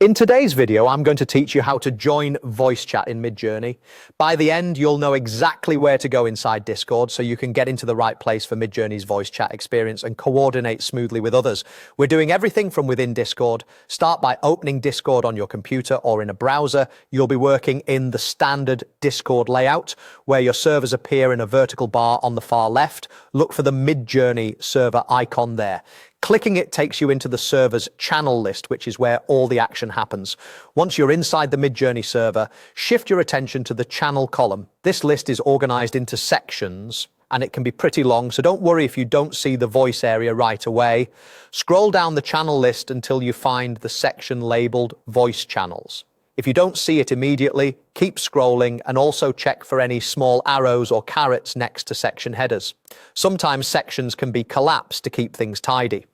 In today's video, I'm going to teach you how to join voice chat in Midjourney. By the end, you'll know exactly where to go inside Discord so you can get into the right place for Midjourney's voice chat experience and coordinate smoothly with others. We're doing everything from within Discord. Start by opening Discord on your computer or in a browser. You'll be working in the standard Discord layout, where your servers appear in a vertical bar on the far left. Look for the Midjourney server icon there. Clicking it takes you into the server's channel list, which is where all the action happens. Once you're inside the Midjourney server, shift your attention to the channel column. This list is organized into sections, and it can be pretty long, so don't worry if you don't see the voice area right away. Scroll down the channel list until you find the section labeled Voice Channels. If you don't see it immediately, keep scrolling and also check for any small arrows or carrots next to section headers. Sometimes sections can be collapsed to keep things tidy.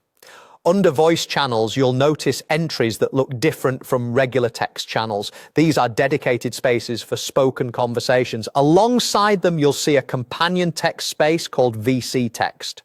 Under voice channels, you'll notice entries that look different from regular text channels. These are dedicated spaces for spoken conversations. Alongside them, you'll see a companion text space called VC text.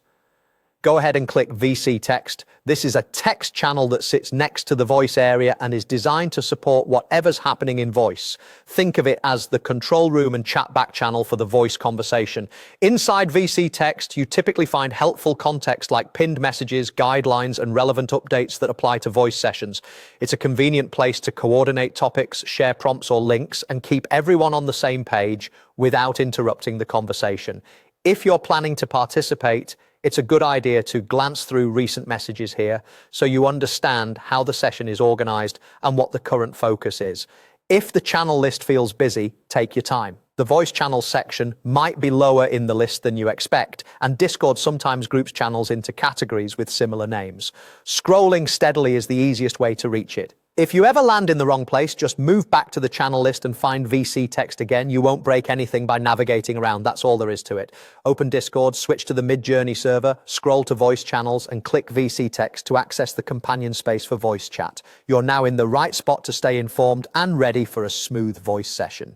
Go ahead and click VC text. This is a text channel that sits next to the voice area and is designed to support whatever's happening in voice. Think of it as the control room and chat back channel for the voice conversation. Inside VC text, you typically find helpful context like pinned messages, guidelines, and relevant updates that apply to voice sessions. It's a convenient place to coordinate topics, share prompts or links, and keep everyone on the same page without interrupting the conversation. If you're planning to participate, it's a good idea to glance through recent messages here so you understand how the session is organized and what the current focus is. If the channel list feels busy, take your time. The voice channel section might be lower in the list than you expect, and Discord sometimes groups channels into categories with similar names. Scrolling steadily is the easiest way to reach it. If you ever land in the wrong place, just move back to the channel list and find VC text again. You won't break anything by navigating around. That's all there is to it. Open Discord, switch to the Midjourney server, scroll to voice channels, and click VC text to access the companion space for voice chat. You're now in the right spot to stay informed and ready for a smooth voice session.